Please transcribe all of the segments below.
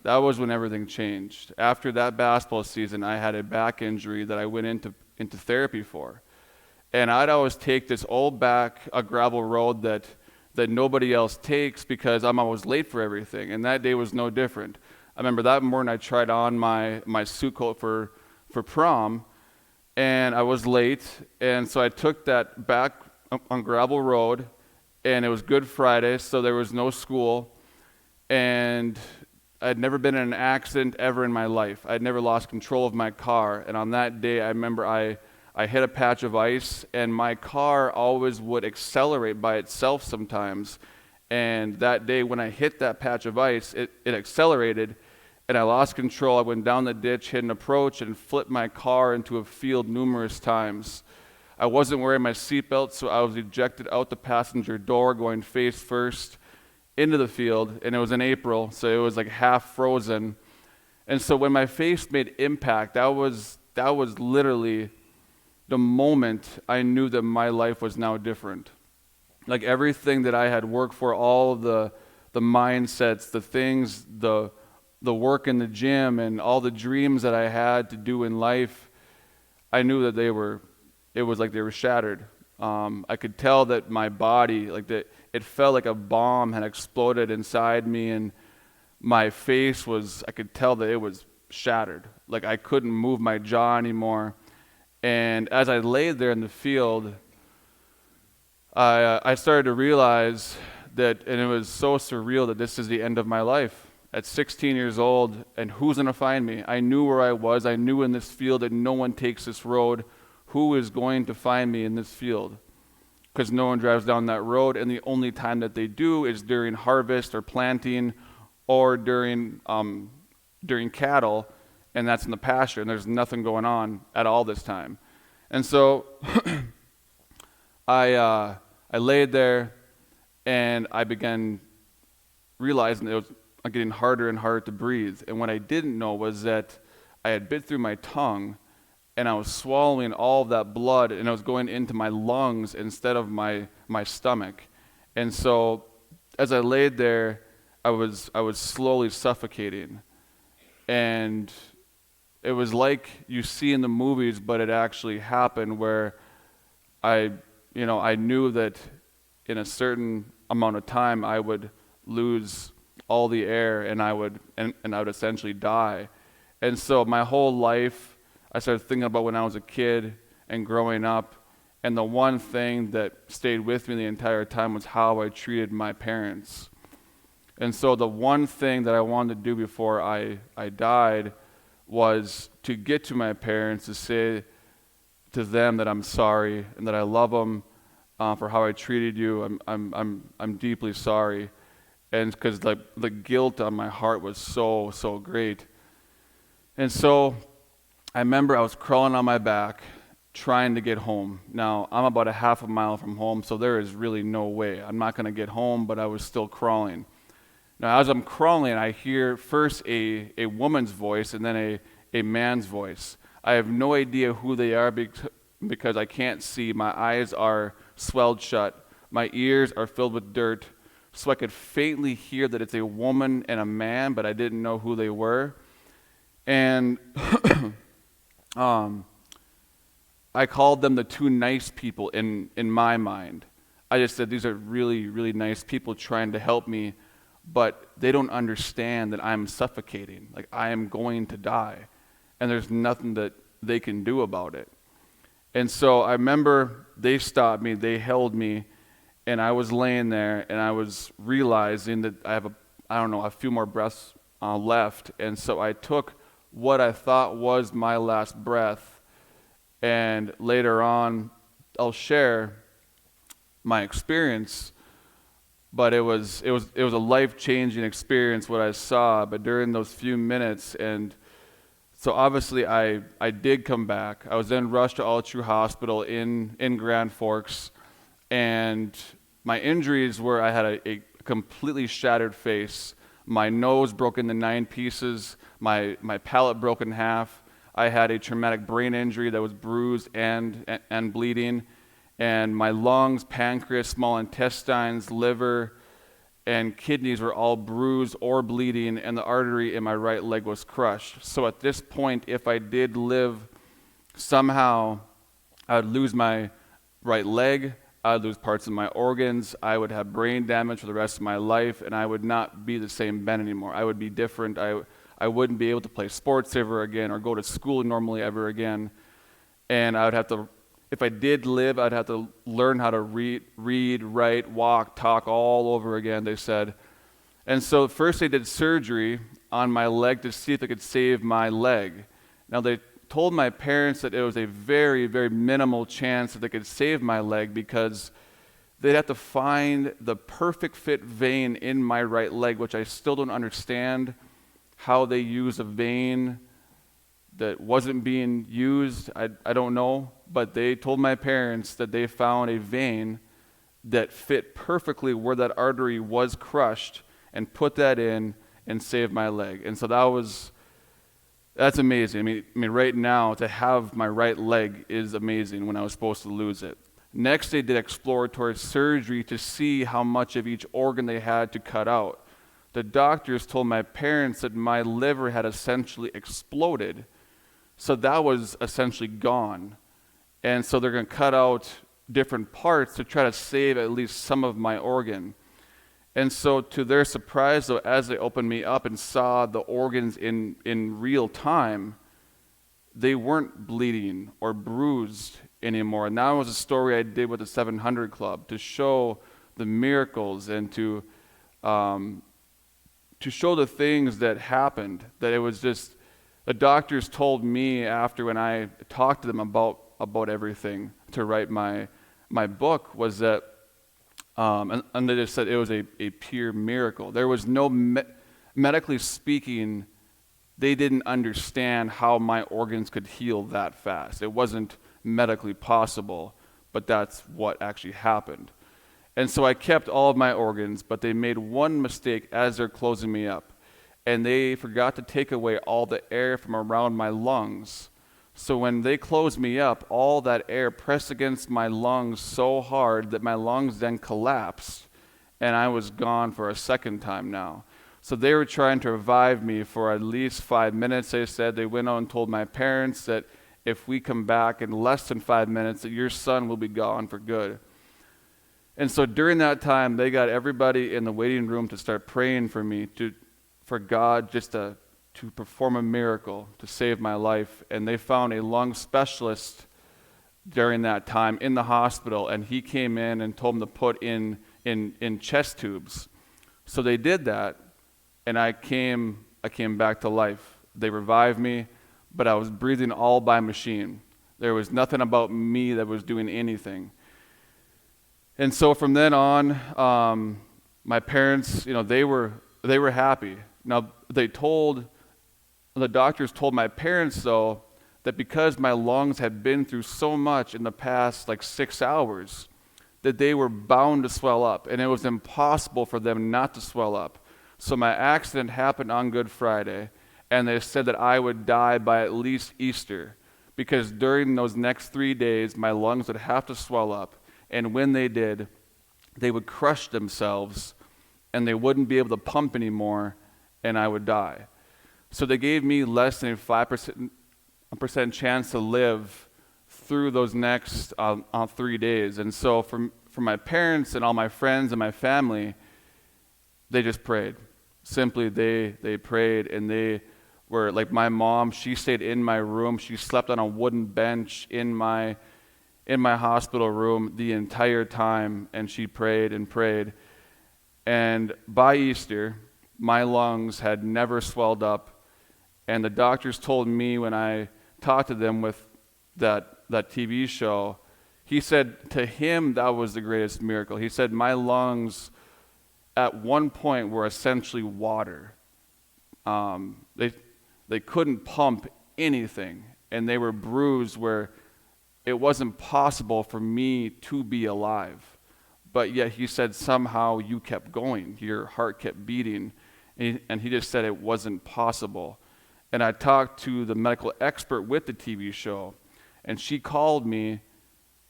that was when everything changed. After that basketball season, I had a back injury that I went into therapy for. And I'd always take this old a gravel road that nobody else takes because I'm always late for everything. And that day was no different. I remember that morning I tried on my suit coat for prom, and I was late. And so I took that back on gravel road, and it was Good Friday, so there was no school. And I'd never been in an accident ever in my life. I'd never lost control of my car. And on that day, I remember I hit a patch of ice, and my car always would accelerate by itself sometimes. And that day when I hit that patch of ice, it accelerated, and I lost control. I went down the ditch, hit an approach, and flipped my car into a field numerous times. I wasn't wearing my seatbelt, so I was ejected out the passenger door, going face first into the field, and it was in April, so it was like half frozen. And so when my face made impact, that was literally the moment I knew that my life was now different. Like everything that I had worked for, all of the mindsets, the things, the work in the gym, and all the dreams that I had to do in life, I knew that it was like they were shattered. I could tell that my body, like that, it felt like a bomb had exploded inside me, and my face I could tell that it was shattered. Like I couldn't move my jaw anymore. And as I laid there in the field, I started to realize that, and it was so surreal, that this is the end of my life. At 16 years old, and who's going to find me? I knew where I was. I knew in this field that no one takes this road. Who is going to find me in this field? Because no one drives down that road, and the only time that they do is during harvest or planting or during cattle, and that's in the pasture, and there's nothing going on at all this time. And so I laid there, and I began realizing it was getting harder and harder to breathe. And what I didn't know was that I had bit through my tongue, and I was swallowing all of that blood, and it was going into my lungs instead of my stomach. And so as I laid there, I was slowly suffocating. And it was like you see in the movies, but it actually happened, where I knew that in a certain amount of time I would lose all the air, and I would essentially die. And so my whole life, I started thinking about when I was a kid and growing up, and the one thing that stayed with me the entire time was how I treated my parents. And so the one thing that I wanted to do before I died was to get to my parents, to say to them that I'm sorry and that I love them for how I treated you. I'm deeply sorry, and because the guilt on my heart was so great. And so I remember I was crawling on my back, trying to get home. Now I'm about a half a mile from home, so there is really no way I'm not going to get home. But I was still crawling. Now, as I'm crawling, I hear first a woman's voice and then a man's voice. I have no idea who they are because I can't see. My eyes are swelled shut. My ears are filled with dirt. So I could faintly hear that it's a woman and a man, but I didn't know who they were. And I called them the two nice people in my mind. I just said, these are really, really nice people trying to help me, but they don't understand that I'm suffocating. Like, I am going to die, and there's nothing that they can do about it. And so I remember they stopped me, they held me, and I was laying there, and I was realizing that I have a few more breaths left. And so I took what I thought was my last breath, and later on I'll share my experience. But it was a life-changing experience what I saw. But during those few minutes, and so obviously I did come back. I was then rushed to All True Hospital in Grand Forks, and my injuries were I had a completely shattered face. My nose broke into 9 pieces. My palate broke in half. I had a traumatic brain injury that was bruised and bleeding. And my lungs, pancreas, small intestines, liver, and kidneys were all bruised or bleeding, and the artery in my right leg was crushed. So at this point, if I did live, somehow I would lose my right leg, I would lose parts of my organs, I would have brain damage for the rest of my life, and I would not be the same Ben anymore. I would be different. I wouldn't be able to play sports ever again or go to school normally ever again. And I would have to, if I did live, I'd have to learn how to read, write, walk, talk all over again, they said. And so first they did surgery on my leg to see if they could save my leg. Now they told my parents that it was a very, very minimal chance that they could save my leg because they'd have to find the perfect fit vein in my right leg, which I still don't understand how they use a vein that wasn't being used. I don't know, but they told my parents that they found a vein that fit perfectly where that artery was crushed and put that in and saved my leg. And so that's amazing. I mean, right now to have my right leg is amazing when I was supposed to lose it. Next, they did exploratory surgery to see how much of each organ they had to cut out. The doctors told my parents that my liver had essentially exploded. So that was essentially gone. And so they're going to cut out different parts to try to save at least some of my organ. And so to their surprise, though, as they opened me up and saw the organs in real time, they weren't bleeding or bruised anymore. And that was a story I did with the 700 Club to show the miracles and to show the things that happened, that it was just, the doctors told me after when I talked to them about everything to write my book was that, and they just said it was a pure miracle. There was no, medically speaking, they didn't understand how my organs could heal that fast. It wasn't medically possible, but that's what actually happened. And so I kept all of my organs, but they made one mistake as they're closing me up. And they forgot to take away all the air from around my lungs. So when they closed me up, all that air pressed against my lungs so hard that my lungs then collapsed, and I was gone for a second time now. So they were trying to revive me for at least 5 minutes, they said. They went on and told my parents that if we come back in less than 5 minutes, that your son will be gone for good. And so during that time, they got everybody in the waiting room to start praying for me, for God just to perform a miracle to save my life. And they found a lung specialist during that time in the hospital, and he came in and told them to put in chest tubes. So they did that, and I came back to life. They revived me, but I was breathing all by machine. There was nothing about me that was doing anything. And so from then on, my parents, they were happy. Now, the doctors told my parents, though, that because my lungs had been through so much in the past, 6 hours, that they were bound to swell up, and it was impossible for them not to swell up. So my accident happened on Good Friday, and they said that I would die by at least Easter, because during those next 3 days, my lungs would have to swell up, and when they did, they would crush themselves, and they wouldn't be able to pump anymore, and I would die. So they gave me less than a 5% chance to live through those next 3 days. And so for my parents and all my friends and my family, they just prayed. Simply, they prayed, and they were like my mom. She stayed in my room. She slept on a wooden bench in my hospital room the entire time, and she prayed and prayed. And by Easter, my lungs had never swelled up, and the doctors told me when I talked to them with that TV show, he said to him that was the greatest miracle. He said my lungs at one point were essentially water. They couldn't pump anything, and they were bruised where it wasn't possible for me to be alive. But yet he said somehow you kept going. Your heart kept beating. And he just said it wasn't possible. And I talked to the medical expert with the TV show, and she called me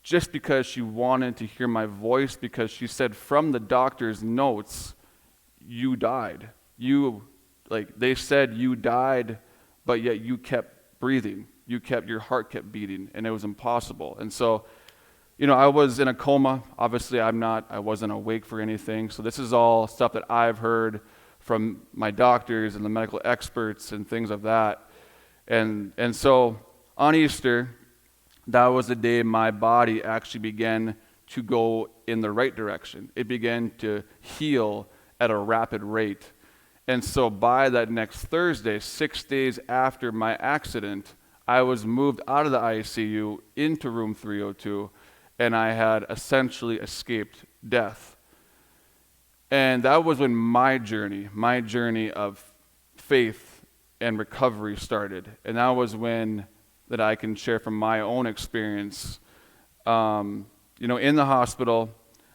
just because she wanted to hear my voice, because she said from the doctor's notes, you died. They said you died, but yet you kept breathing. Your heart kept beating, and it was impossible. And so, I was in a coma. Obviously, I wasn't awake for anything. So this is all stuff that I've heard from my doctors and the medical experts and things of that. And so on Easter, that was the day my body actually began to go in the right direction. It began to heal at a rapid rate. And so by that next Thursday, 6 days after my accident, I was moved out of the ICU into room 302, and I had essentially escaped death. And that was when my journey of faith and recovery started. And that was when that I can share from my own experience. In the hospital,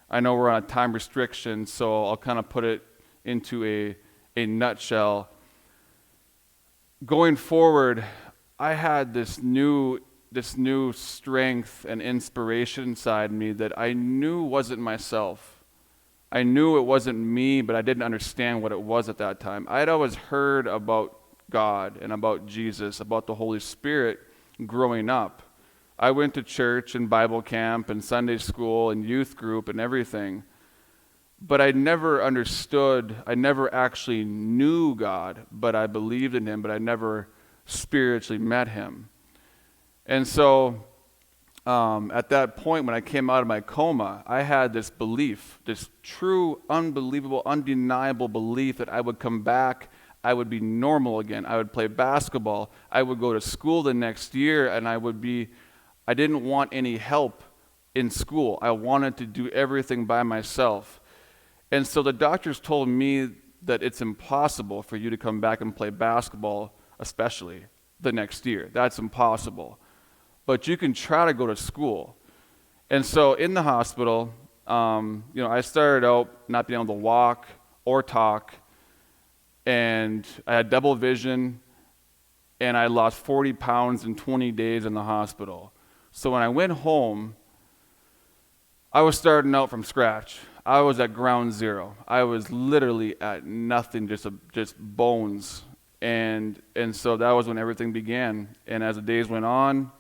I know we're on a time restriction, so I'll kind of put it into a nutshell. Going forward, I had this new strength and inspiration inside me that I knew wasn't myself. I knew it wasn't me, but I didn't understand what it was at that time. I had always heard about God and about Jesus, about the Holy Spirit growing up. I went to church and Bible camp and Sunday school and youth group and everything, but I never understood, I never actually knew God, but I believed in him, but I never spiritually met him. And so at that point when I came out of my coma, I had this belief, this true, unbelievable, undeniable belief that I would come back, I would be normal again, I would play basketball, I would go to school the next year, and I didn't want any help in school. I wanted to do everything by myself. And so the doctors told me that it's impossible for you to come back and play basketball, especially the next year. That's impossible. But you can try to go to school. And so in the hospital, I started out not being able to walk or talk, and I had double vision, and I lost 40 pounds in 20 days in the hospital. So when I went home, I was starting out from scratch. I was at ground zero. I was literally at nothing, just bones. And so that was when everything began. And as the days went on,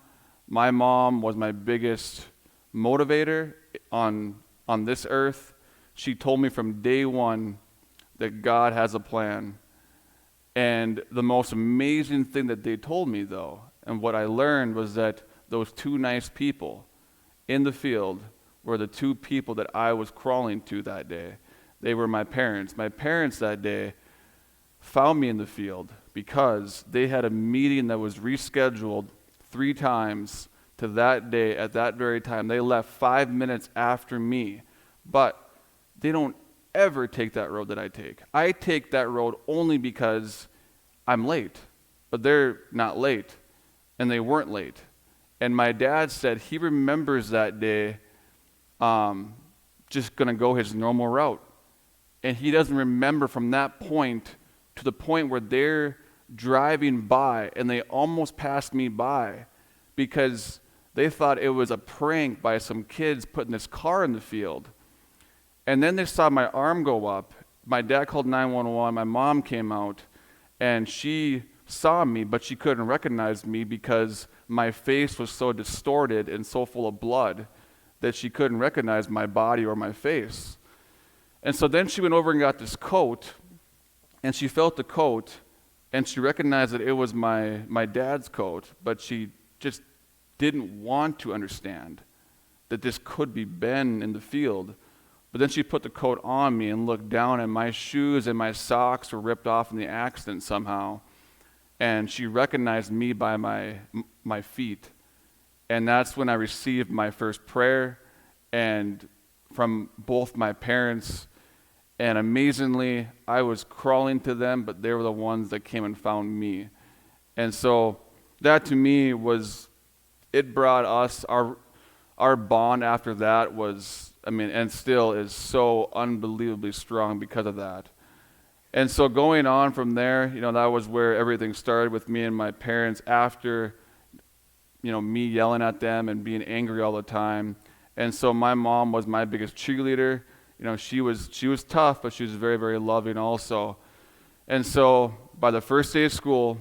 my mom was my biggest motivator on this earth. She told me from day one that God has a plan. And the most amazing thing that they told me, though, and what I learned, was that those two nice people in the field were the two people that I was crawling to that day. They were my parents. My parents that day found me in the field because they had a meeting that was rescheduled 3 times to that day at that very time. They left 5 minutes after me, but they don't ever take that road that I take. I take that road only because I'm late, but they're not late, and they weren't late. And my dad said he remembers that day just going to go his normal route. And he doesn't remember from that point to the point where they're driving by, and they almost passed me by because they thought it was a prank by some kids putting this car in the field. And then they saw my arm go up. My dad called 911. My mom came out, and she saw me, but she couldn't recognize me because my face was so distorted and so full of blood that she couldn't recognize my body or my face. And so then she went over and got this coat, and she felt the coat, and she recognized that it was my dad's coat, but she just didn't want to understand that this could be Ben in the field. But then she put the coat on me and looked down, and my shoes and my socks were ripped off in the accident somehow. And she recognized me by my feet. And that's when I received my first prayer, and from both my parents. And amazingly, I was crawling to them, but they were the ones that came and found me. And so that to me it brought us, our bond after that was, and still is so unbelievably strong because of that. And so going on from there, that was where everything started with me and my parents after, me yelling at them and being angry all the time. And so my mom was my biggest cheerleader. she was tough, but she was very, very loving also. And so by the first day of school,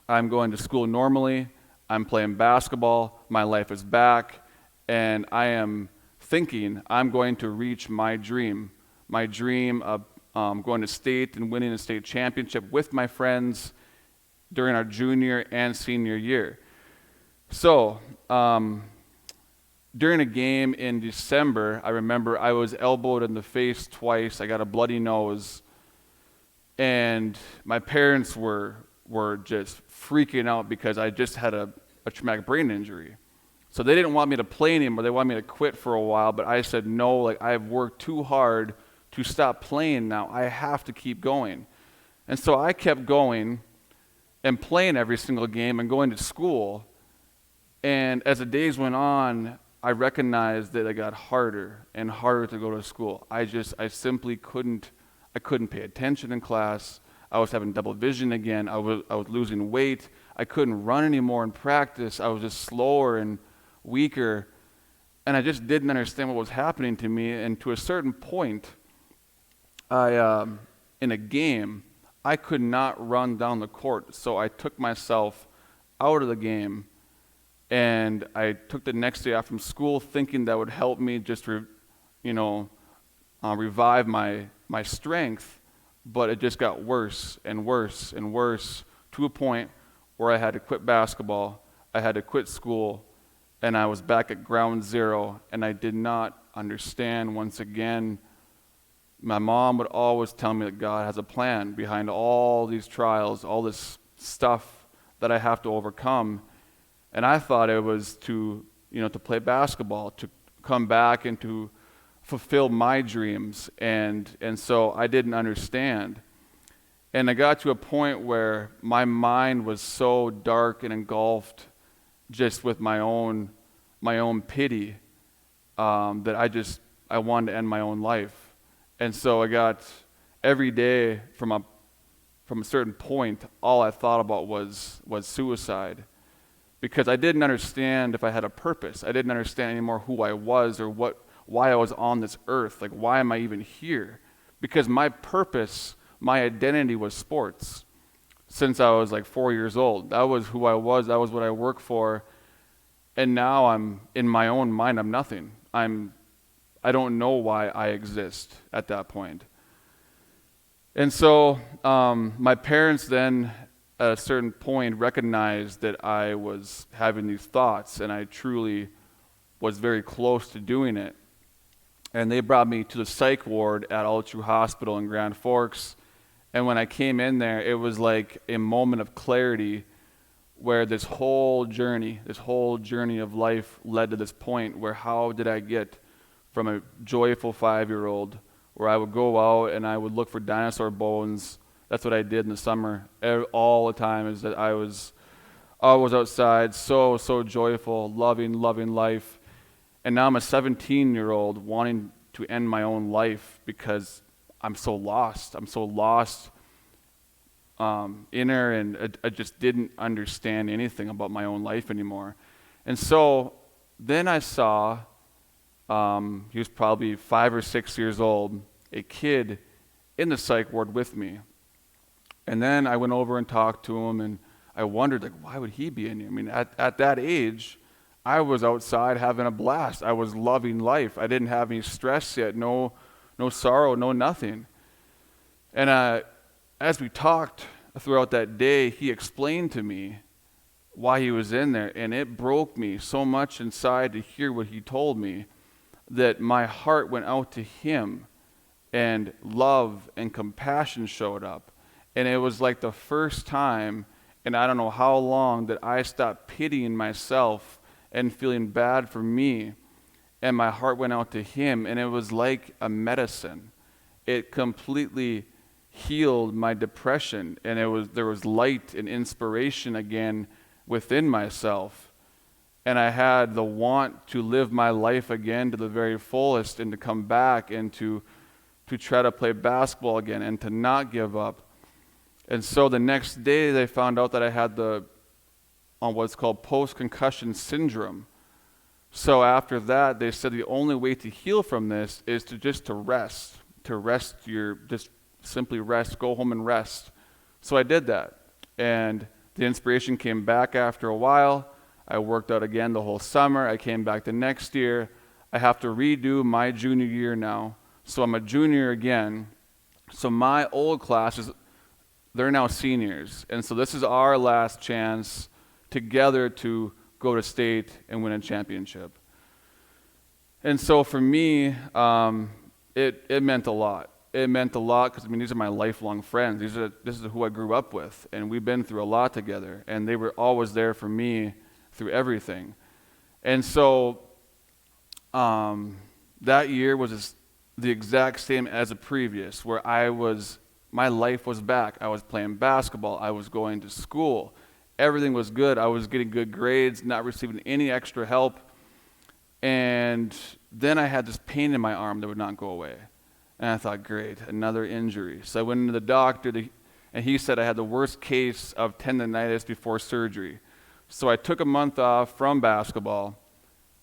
I'm going to school normally. I'm playing basketball. My life is back. And I am thinking I'm going to reach my dream of going to state and winning a state championship with my friends during our junior and senior year. So during a game in December, I remember I was elbowed in the face twice. I got a bloody nose. And my parents were just freaking out because I just had a traumatic brain injury. So they didn't want me to play anymore. They wanted me to quit for a while, but I said, no, like I've worked too hard to stop playing now. I have to keep going. And so I kept going and playing every single game and going to school. And as the days went on, I recognized that it got harder and harder to go to school. I simply couldn't pay attention in class. I was having double vision again. I was losing weight. I couldn't run anymore in practice. I was just slower and weaker. And I just didn't understand what was happening to me. And to a certain point, in a game, I could not run down the court. So I took myself out of the game. And I took the next day off from school thinking that would help me just revive my strength, but it just got worse and worse and worse to a point where I had to quit basketball, I had to quit school, and I was back at ground zero, and I did not understand once again. My mom would always tell me that God has a plan behind all these trials, all this stuff that I have to overcome, and I thought it was to play basketball, to come back and to fulfill my dreams, and so I didn't understand. And I got to a point where my mind was so dark and engulfed just with my own pity that I wanted to end my own life. And so I got every day from a certain point, all I thought about was suicide, because I didn't understand if I had a purpose. I didn't understand anymore who I was or why I was on this earth. Like, why am I even here? Because my purpose, my identity was sports since I was like 4 years old. That was who I was. That was what I worked for. And now I'm, in my own mind, I'm nothing. I don't know why I exist at that point. And so my parents then, at a certain point, recognized that I was having these thoughts, and I truly was very close to doing it. And they brought me to the psych ward at All True Hospital in Grand Forks. And when I came in there, it was like a moment of clarity where this whole journey of life led to this point where how did I get from a joyful 5-year-old where I would go out and I would look for dinosaur bones. That's what I did in the summer all the time, is that I was always outside, so joyful, loving life. And now I'm a 17-year-old wanting to end my own life because I'm so lost. I'm so lost inner, and I just didn't understand anything about my own life anymore. And so then I saw, he was probably 5 or 6 years old, a kid in the psych ward with me. And then I went over and talked to him, and I wondered, like, why would he be in here? I mean, at that age, I was outside having a blast. I was loving life. I didn't have any stress yet, no sorrow, no nothing. And as we talked throughout that day, he explained to me why he was in there, and it broke me so much inside to hear what he told me that my heart went out to him, and love and compassion showed up. And it was like the first time, and I don't know how long, that I stopped pitying myself and feeling bad for me, and my heart went out to him, and it was like a medicine. It completely healed my depression, and there was light and inspiration again within myself, and I had the want to live my life again to the very fullest, and to come back and to try to play basketball again and to not give up. And so the next day they found out that I had what's called Post-Concussion Syndrome, So after that, they said the only way to heal from this is to rest, just simply rest, go home and rest. So I did that, and the inspiration came back after a while. I worked out again the whole summer. I came back the next year. I have to redo my junior year now, so I'm a junior again. So my old classes, they're now seniors, and so this is our last chance together to go to state and win a championship. And so for me, it meant a lot. It meant a lot because, these are my lifelong friends. This is who I grew up with, and we've been through a lot together, and they were always there for me through everything. And so that year was the exact same as the previous, where my life was back. I was playing basketball. I was going to school. Everything was good. I was getting good grades, not receiving any extra help. And then I had this pain in my arm that would not go away. And I thought, great, another injury. So I went into the doctor, and he said I had the worst case of tendonitis before surgery. So I took a month off from basketball,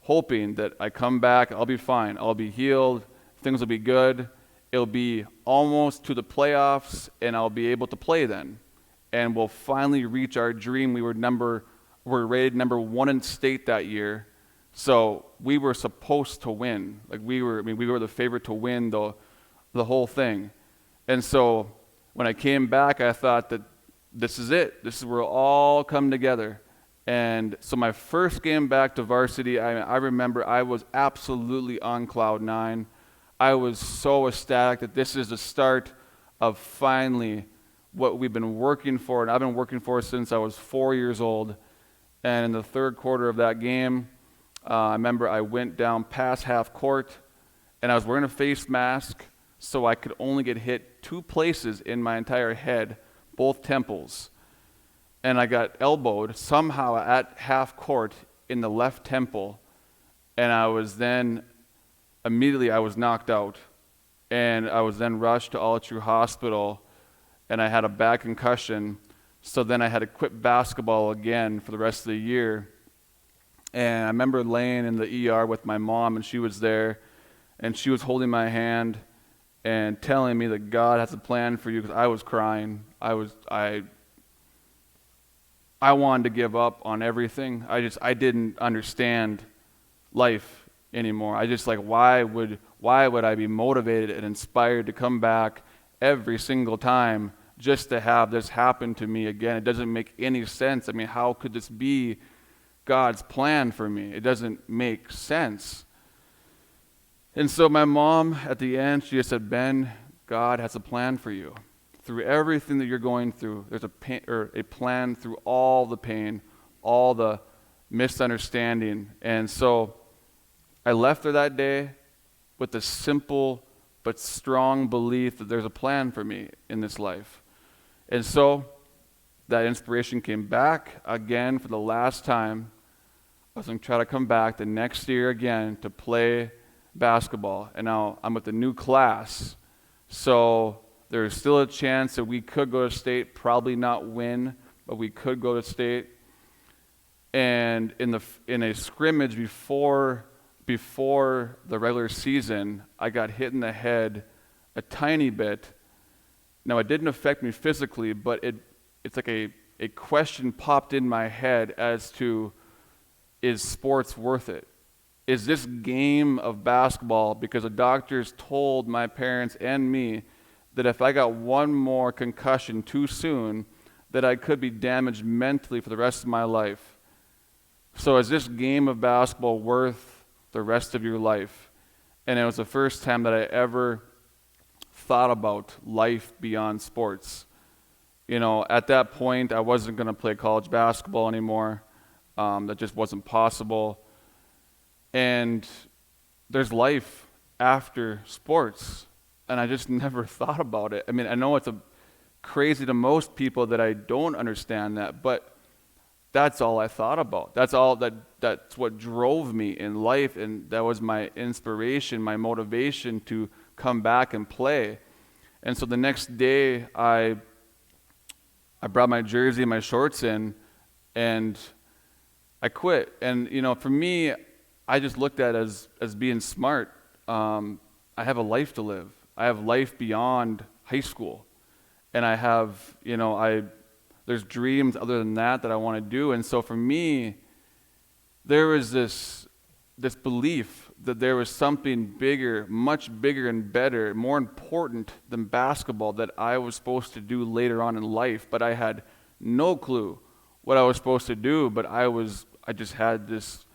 hoping that I come back, I'll be fine, I'll be healed, things will be good, it'll be almost to the playoffs, and I'll be able to play then. And we'll finally reach our dream. We were rated number 1 in state that year, so we were supposed to win. We were the favorite to win the whole thing. And so when I came back, I thought that this is it. This is where it'll all come together. And so my first game back to varsity, I remember I was absolutely on cloud 9. I was so ecstatic that this is the start of finally what we've been working for, and I've been working for since I was 4 years old. And in the third quarter of that game, I remember I went down past half court, and I was wearing a face mask, so I could only get hit 2 places in my entire head, both temples. And I got elbowed somehow at half court in the left temple, and I was knocked out, and I was then rushed to All True Hospital, and I had a bad concussion, so then I had to quit basketball again for the rest of the year. And I remember laying in the ER with my mom, and she was there, and she was holding my hand and telling me that God has a plan for you, because I was crying. I wanted to give up on everything. I didn't understand life anymore. Why would I be motivated and inspired to come back every single time just to have this happen to me again? It doesn't make any sense. How could this be God's plan for me? It doesn't make sense. And so my mom, at the end, she just said, Ben, God has a plan for you. Through everything that you're going through, there's a plan through all the pain, all the misunderstanding. And so I left her that day with a simple but strong belief that there's a plan for me in this life. And so that inspiration came back again for the last time. I was going to try to come back the next year again to play basketball. And now I'm with a new class. So there's still a chance that we could go to state, probably not win, but we could go to state. And in a scrimmage before the regular season, I got hit in the head a tiny bit. Now, it didn't affect me physically, but it's like a question popped in my head as to, is sports worth it? Is this game of basketball, because the doctors told my parents and me that if I got one more concussion too soon, that I could be damaged mentally for the rest of my life. So is this game of basketball worth the rest of your life? And it was the first time that I ever thought about life beyond sports. At that point, I wasn't going to play college basketball anymore. That just wasn't possible. And there's life after sports. And I just never thought about it. I know it's crazy to most people that I don't understand that, but that's all I thought about. That's what drove me in life, and that was my inspiration, my motivation to come back and play. And so the next day, I brought my jersey and my shorts in, and I quit. And for me, I just looked at it as being smart. I have a life to live. I have life beyond high school. And I have, there's dreams other than that I want to do. And so for me, there was this belief that there was something bigger, much bigger and better, more important than basketball that I was supposed to do later on in life. But I had no clue what I was supposed to do, but I just had this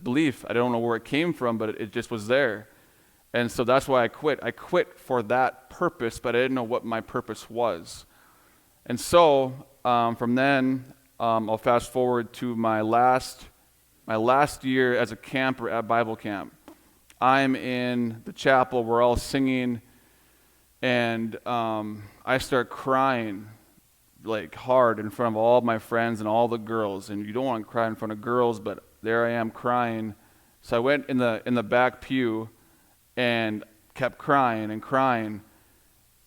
belief. I don't know where it came from, but it just was there. And so that's why I quit. I quit for that purpose, but I didn't know what my purpose was. And so from then, I'll fast forward to my last year as a camper at Bible camp. I'm in the chapel, we're all singing, and I start crying like hard in front of all my friends and all the girls. And you don't want to cry in front of girls, but there I am crying. So I went in the back pew and kept crying and crying.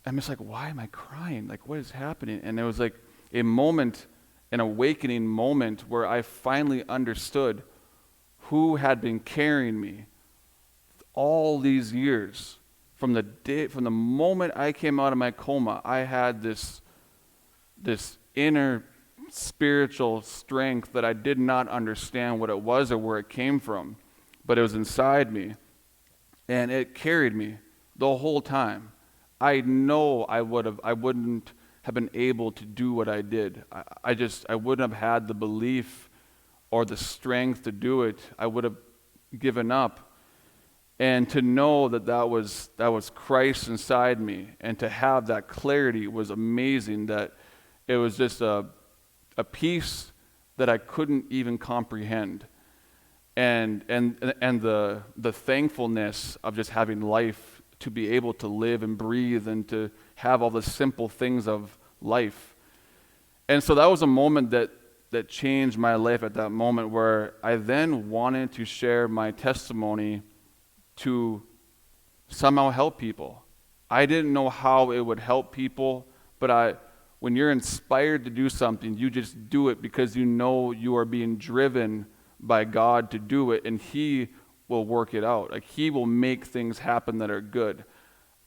I'm just like, why am I crying? Like, what is happening? And it was like a moment, an awakening moment where I finally understood who had been carrying me all these years. From the moment I came out of my coma, I had this inner spiritual strength that I did not understand what it was or where it came from, but it was inside me. And it carried me the whole time. I know I wouldn't have been able to do what I did. I wouldn't have had the belief or the strength to do it. I would have given up. And to know that was Christ inside me, and to have that clarity was amazing. That it was just a peace that I couldn't even comprehend. And the thankfulness of just having life, to be able to live and breathe and to have all the simple things of life. And so that was a moment that changed my life at that moment, where I then wanted to share my testimony to somehow help people. I didn't know how it would help people, but when you're inspired to do something, you just do it because you know you are being driven by God to do it, and He will work it out. Like, He will make things happen that are good.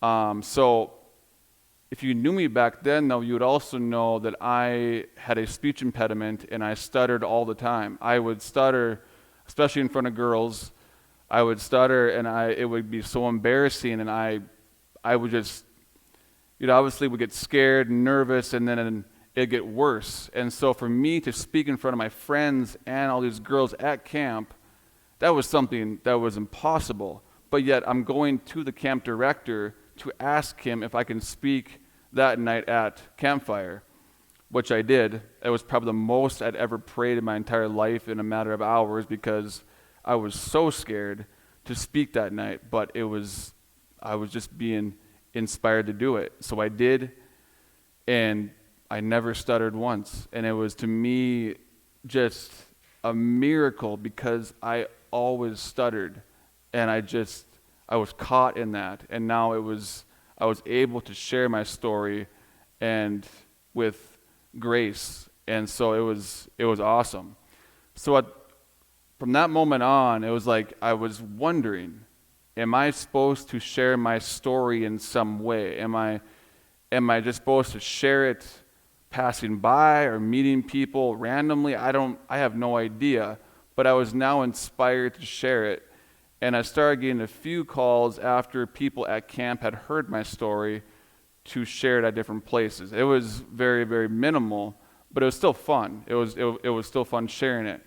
So if you knew me back then, though, you would also know that I had a speech impediment and I stuttered all the time. I would stutter, especially in front of girls. I would stutter, and it would be so embarrassing, and I would just, obviously would get scared and nervous, and then it'd get worse. And so for me to speak in front of my friends and all these girls at camp, that was something that was impossible. But yet I'm going to the camp director to ask him if I can speak that night at campfire, which I did. It was probably the most I'd ever prayed in my entire life in a matter of hours, because I was so scared to speak that night, but I was just being inspired to do it. So I did, and I never stuttered once. And it was, to me, just a miracle, because I always stuttered, and I was caught in that. And now I was able to share my story and with grace. And so it was awesome. So from that moment on, it was like I was wondering, am I supposed to share my story in some way? Am I just supposed to share it passing by or meeting people randomly? I have no idea, but I was now inspired to share it. And I started getting a few calls after people at camp had heard my story to share it at different places. It was very, very minimal, but it was still fun. It was still fun sharing it.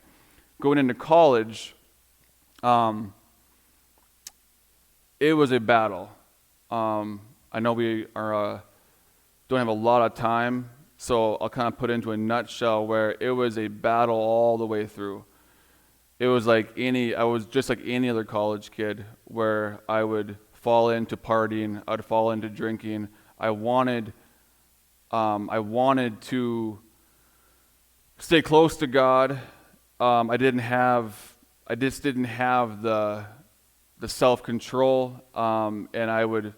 Going into college, it was a battle. I know we don't have a lot of time, so I'll kind of put it into a nutshell, where it was a battle all the way through. It was I was just like any other college kid, where I would fall into partying, I would fall into drinking. I wanted to stay close to God. I just didn't have the self-control, and I would, a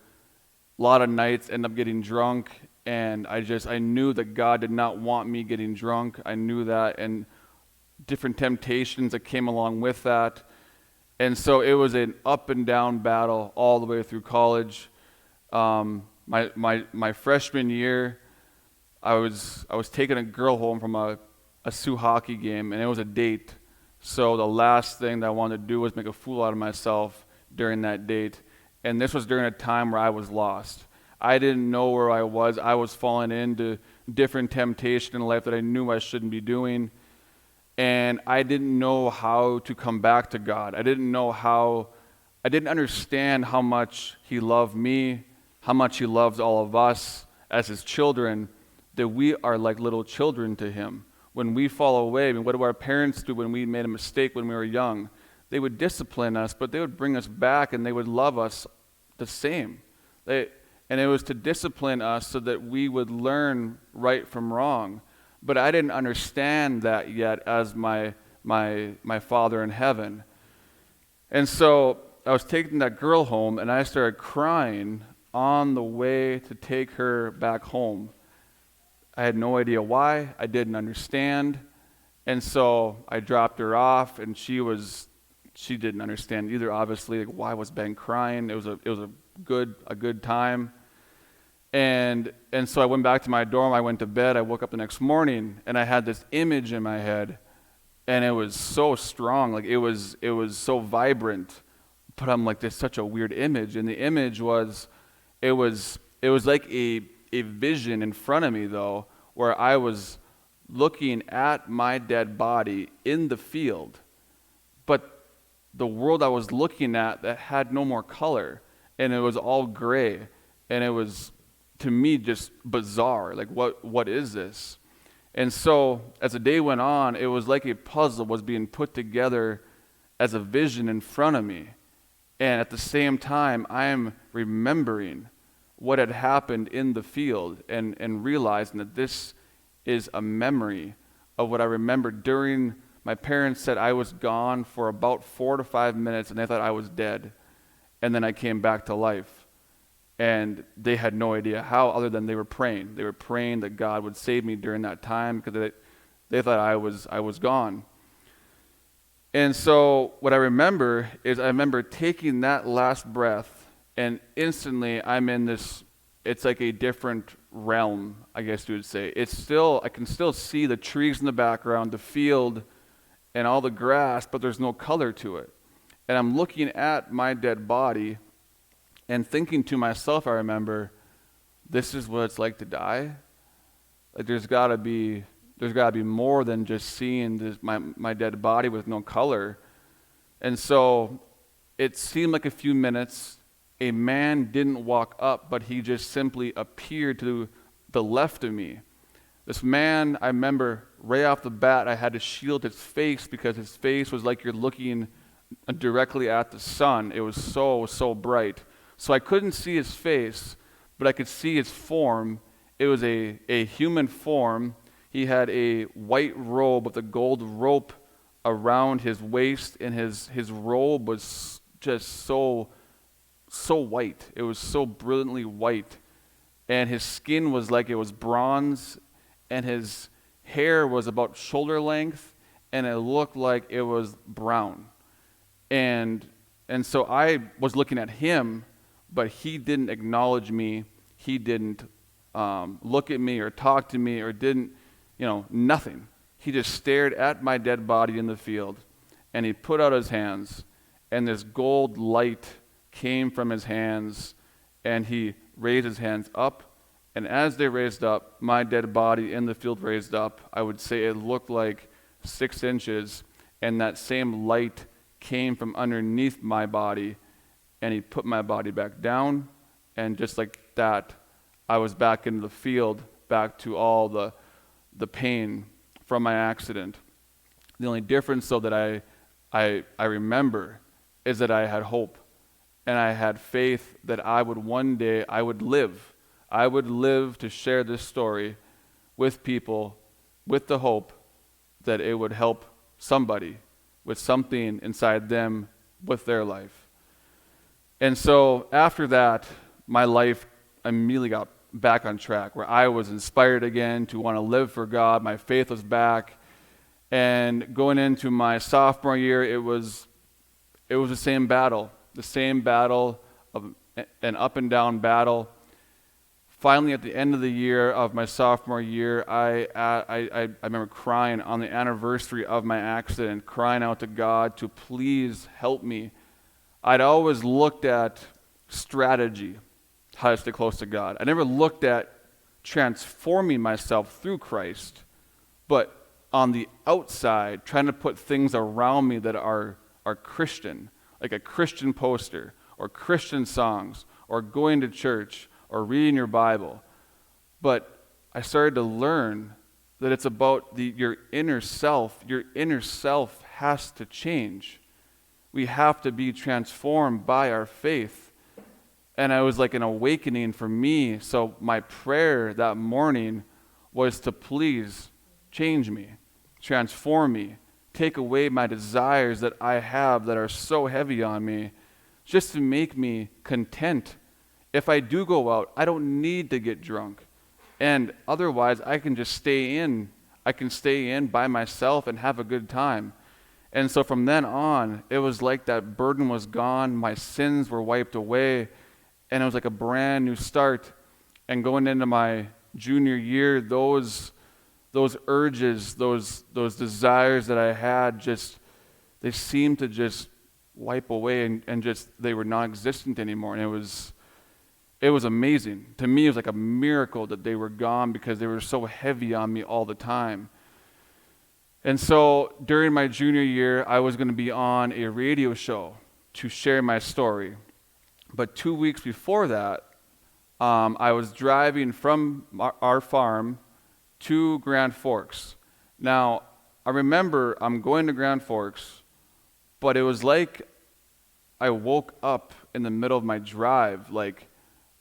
lot of nights, end up getting drunk, and I knew that God did not want me getting drunk. I knew that, and different temptations that came along with that. And so it was an up and down battle all the way through college. My freshman year, I was taking a girl home from a Sioux hockey game, and it was a date. So the last thing that I wanted to do was make a fool out of myself during that date. And this was during a time where I was lost. I didn't know where I was. I was falling into different temptation in life that I knew I shouldn't be doing. And I didn't know how to come back to God. I didn't understand how much He loved me, how much He loves all of us as His children, that we are like little children to Him. When we fall away, I mean, what do our parents do when we made a mistake when we were young? They would discipline us, but they would bring us back and they would love us the same. And it was to discipline us so that we would learn right from wrong. But I didn't understand that yet as my Father in heaven. And so I was taking that girl home, and I started crying on the way to take her back home. I had no idea why. I didn't understand. And so I dropped her off, and she didn't understand either, obviously, like, why was Ben crying. It was a good time. And so I went back to my dorm. I went to bed. I woke up the next morning, and I had this image in my head, and it was so strong. Like, it was so vibrant. But I'm like, there's such a weird image. And the image was, it was like a vision in front of me, though, where I was looking at my dead body in the field, but the world I was looking at that had no more color, and it was all gray, and it was, to me, just bizarre. Like, what is this? And so as the day went on, it was like a puzzle was being put together as a vision in front of me, and at the same time, I am remembering what had happened in the field and realizing that this is a memory of what I remembered during. My parents said I was gone for about 4 to 5 minutes, and they thought I was dead. And then I came back to life. And they had no idea how, other than they were praying. They were praying that God would save me during that time, because they thought I was gone. And so what I remember is I remember taking that last breath, and instantly I'm in this, it's like a different realm, I guess you would say. I can still see the trees in the background, the field, and all the grass, but there's no color to it. And I'm looking at my dead body and thinking to myself, I remember, this is what it's like to die? Like, there's gotta be more than just seeing this, my dead body with no color. And so it seemed like a few minutes. A man didn't walk up, but he just simply appeared to the left of me. This man, I remember right off the bat, I had to shield his face because his face was like you're looking directly at the sun. It was so bright. So I couldn't see his face, but I could see his form. It was a human form. He had a white robe with a gold rope around his waist, and his robe was just so white. It was so brilliantly white. And his skin was like it was bronze, and his hair was about shoulder length, and it looked like it was brown. And so I was looking at him, but he didn't acknowledge me. He didn't look at me or talk to me or didn't, nothing. He just stared at my dead body in the field, and he put out his hands, and this gold light came from his hands, and he raised his hands up, and as they raised up, my dead body in the field raised up. I would say it looked like 6 inches, and that same light came from underneath my body, and he put my body back down, and just like that, I was back in the field, back to all the pain from my accident. The only difference, though, that I remember is that I had hope. And I had faith that I would one day, I would live. I would live to share this story with people with the hope that it would help somebody with something inside them with their life. And so after that, my life immediately got back on track, where I was inspired again to want to live for God. My faith was back. And going into my sophomore year, it was it was the same battle of an up and down battle. Finally, at the end of the year of my sophomore year, I remember crying on the anniversary of my accident, crying out to God to please help me. I'd always looked at strategy, how to stay close to God. I never looked at transforming myself through Christ, but on the outside, trying to put things around me that are Christian, like a Christian poster, or Christian songs, or going to church, or reading your Bible. But I started to learn that it's about your inner self. Your inner self has to change. We have to be transformed by our faith. And it was like an awakening for me. So my prayer that morning was to please change me, transform me, take away my desires that I have that are so heavy on me, just to make me content. If I do go out, I don't need to get drunk. And otherwise, I can just stay in. I can stay in by myself and have a good time. And so from then on, it was like that burden was gone. My sins were wiped away. And it was like a brand new start. And going into my junior year, those urges, those desires that I had, they seemed to just wipe away and just, they were non-existent anymore. And it was amazing. To me, it was like a miracle that they were gone because they were so heavy on me all the time. And so during my junior year, I was going to be on a radio show to share my story. But 2 weeks before that, I was driving from our farm to Grand Forks. Now, I remember I'm going to Grand Forks, but it was like I woke up in the middle of my drive, like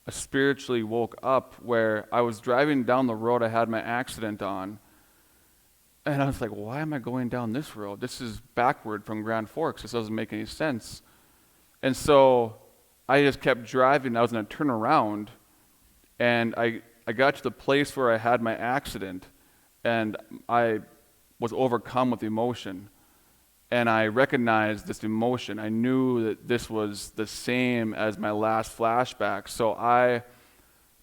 I spiritually woke up where I was driving down the road I had my accident on, and I was like, why am I going down this road? This is backward from Grand Forks. This doesn't make any sense. And so I just kept driving. I was going to turn around, and I got to the place where I had my accident, and I was overcome with emotion. And I recognized this emotion. I knew that this was the same as my last flashback. So I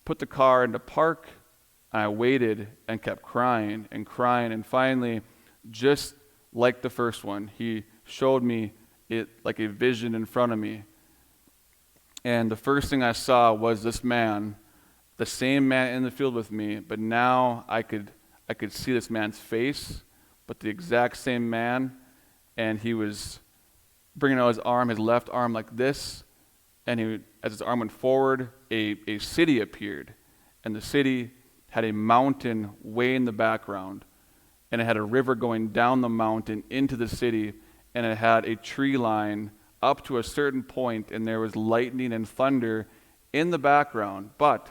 put the car into park, and I waited and kept crying. And finally, just like the first one, he showed me it like a vision in front of me. And the first thing I saw was this man, the same man in the field with me, but now I could see this man's face, but the exact same man. And he was bringing out his arm, his left arm like this, and as his arm went forward, a city appeared. And the city had a mountain way in the background, and it had a river going down the mountain into the city, and it had a tree line up to a certain point, and there was lightning and thunder in the background, but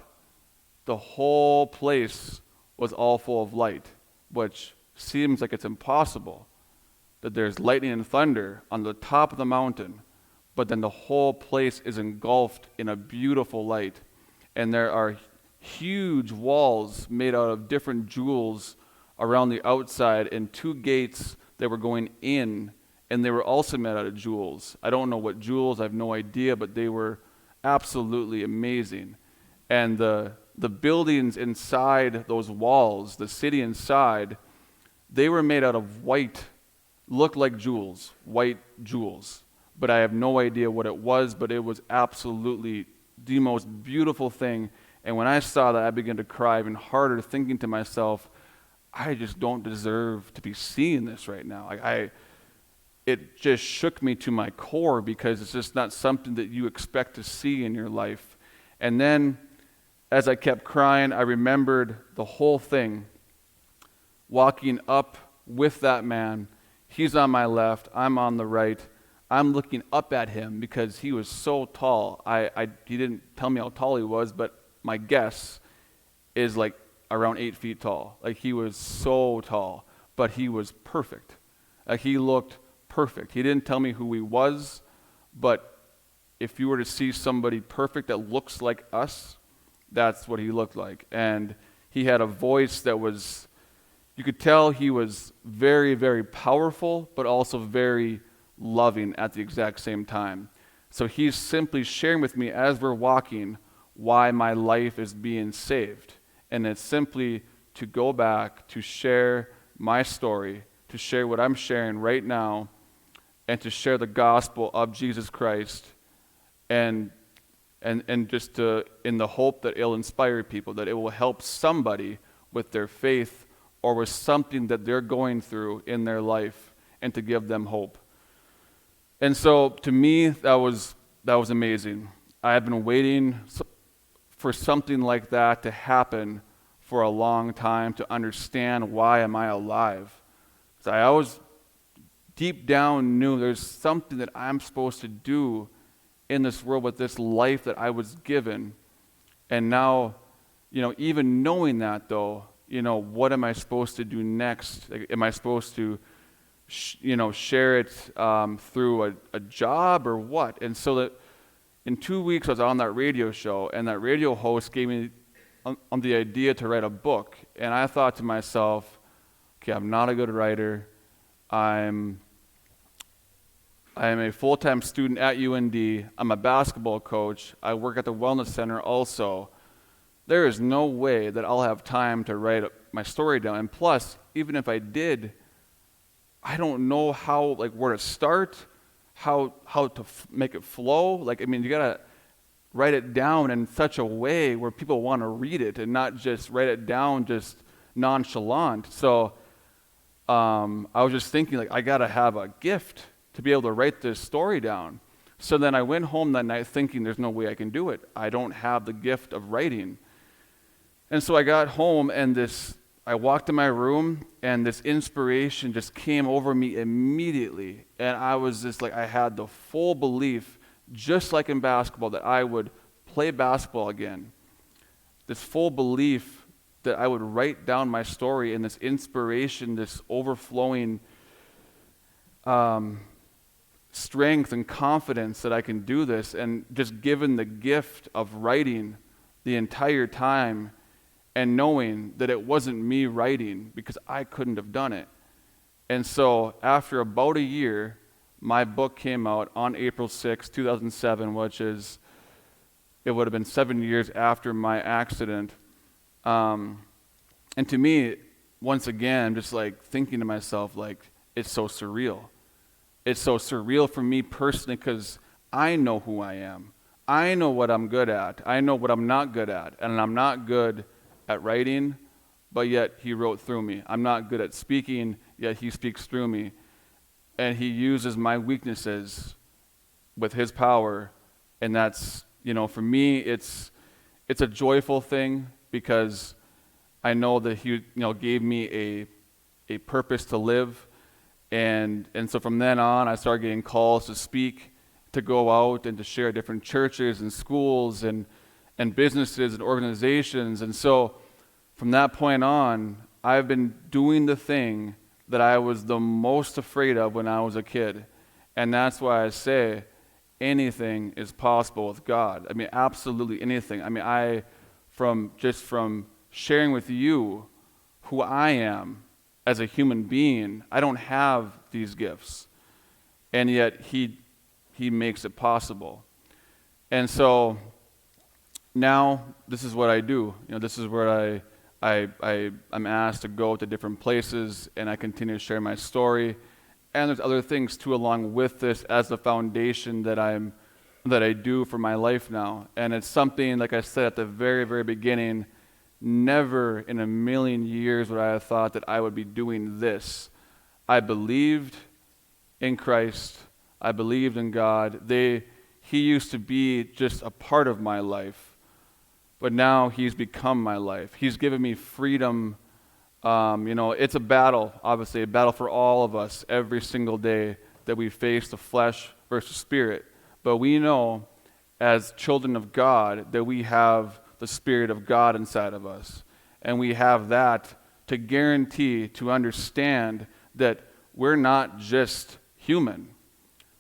the whole place was all full of light, which seems like it's impossible that there's lightning and thunder on the top of the mountain, but then the whole place is engulfed in a beautiful light. And there are huge walls made out of different jewels around the outside, and 2 gates that were going in, and they were also made out of jewels. I don't know what jewels, I have no idea, but they were absolutely amazing. And the buildings inside those walls, the city inside, they were made out of white, looked like jewels, white jewels. But I have no idea what it was, but it was absolutely the most beautiful thing. And when I saw that, I began to cry even harder, thinking to myself, I just don't deserve to be seeing this right now. It just shook me to my core, because it's just not something that you expect to see in your life. And then, as I kept crying, I remembered the whole thing. Walking up with that man, he's on my left, I'm on the right. I'm looking up at him because he was so tall. He didn't tell me how tall he was, but my guess is like around 8 feet tall. Like, he was so tall, but he was perfect. He looked perfect. He didn't tell me who he was, but if you were to see somebody perfect that looks like us, that's what he looked like. And he had a voice that was, you could tell he was very, very powerful, but also very loving at the exact same time. So he's simply sharing with me as we're walking why my life is being saved. And it's simply to go back, to share my story, to share what I'm sharing right now, and to share the gospel of Jesus Christ, and just to, in the hope that it'll inspire people, that it will help somebody with their faith or with something that they're going through in their life, and to give them hope. And so to me, that was amazing. I had been waiting for something like that to happen for a long time, to understand why am I alive. So I always deep down knew there's something that I'm supposed to do in this world with this life that I was given. And now, even knowing that though, what am I supposed to do next? Like, am I supposed to share it through a job or what? And so that in 2 weeks I was on that radio show, and that radio host gave me on the idea to write a book. And I thought to myself, okay, I'm not a good writer. I'm a full-time student at UND. I'm a basketball coach. I work at the wellness center also. There is no way that I'll have time to write my story down. And plus, even if I did, I don't know where to start, how to make it flow. You gotta write it down in such a way where people want to read it and not just write it down just nonchalant. So I was just thinking, I gotta have a gift to be able to write this story down. So then I went home that night thinking there's no way I can do it. I don't have the gift of writing. And so I got home, and I walked in my room, and this inspiration just came over me immediately. And I was just I had the full belief, just like in basketball, that I would play basketball again. This full belief that I would write down my story, and this inspiration, this overflowing strength and confidence that I can do this, and just given the gift of writing the entire time, and knowing that it wasn't me writing because I couldn't have done it. And so after about a year, my book came out on April 6, 2007, it would have been 7 years after my accident. And to me, once again, just thinking to myself, it's so surreal. It's so surreal for me personally because I know who I am. I know what I'm good at. I know what I'm not good at. And I'm not good at writing, but yet he wrote through me. I'm not good at speaking, yet he speaks through me. And he uses my weaknesses with his power. And that's, for me, it's a joyful thing because I know that he, gave me a purpose to live. And so from then on, I started getting calls to speak, to go out and to share at different churches and schools and businesses and organizations. And so from that point on, I've been doing the thing that I was the most afraid of when I was a kid. And that's why I say anything is possible with God. Absolutely anything. From sharing with you who I am as a human being, I don't have these gifts. And yet he makes it possible. And so now this is what I do. This is where I'm asked to go to different places, and I continue to share my story. And there's other things too along with this as the foundation that I do for my life now. And it's something, like I said at the very, very beginning, never in a million years would I have thought that I would be doing this. I believed in Christ. I believed in God. He used to be just a part of my life. But now he's become my life. He's given me freedom. It's a battle, obviously, a battle for all of us every single day that we face the flesh versus spirit. But we know as children of God that we have the Spirit of God inside of us. And we have that to guarantee, to understand that we're not just human.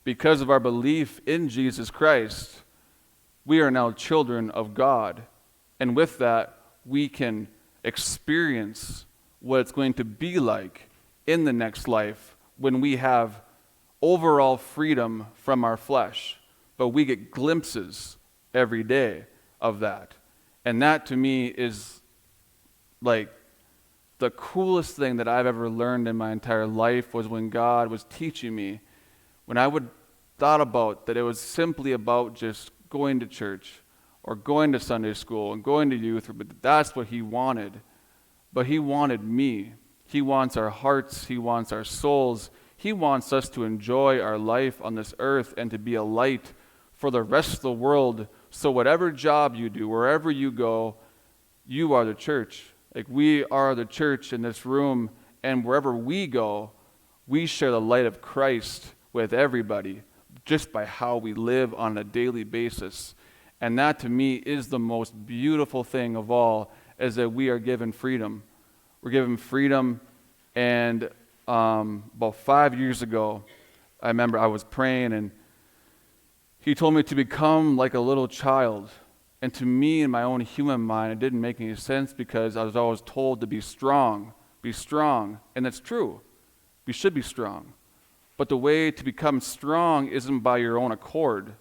Because of our belief in Jesus Christ, we are now children of God. And with that, we can experience what it's going to be like in the next life when we have overall freedom from our flesh, but we get glimpses every day of that. And that to me is like the coolest thing that I've ever learned in my entire life was when God was teaching me, when I would thought about that it was simply about just going to church or going to Sunday school and going to youth, but that's what he wanted. But he wanted me. He wants our hearts. He wants our souls. He wants us to enjoy our life on this earth and to be a light for the rest of the world. So whatever job you do, wherever you go, you are the church. Like we are the church in this room, and wherever we go, we share the light of Christ with everybody just by how we live on a daily basis. And that to me is the most beautiful thing of all, is that we are given freedom. We're given freedom, and about 5 years ago, I remember I was praying, and he told me to become like a little child. And to me, in my own human mind, it didn't make any sense because I was always told to be strong, and that's true. We should be strong. But the way to become strong isn't by your own accord.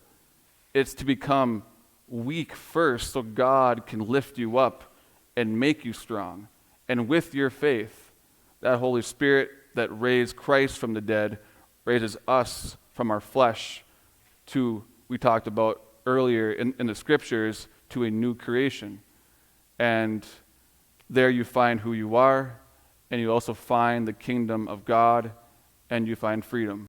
It's to become weak first so God can lift you up and make you strong. And with your faith, that Holy Spirit that raised Christ from the dead raises us from our flesh to, we talked about earlier in the scriptures, to a new creation. And there you find who you are, and you also find the kingdom of God, and you find freedom.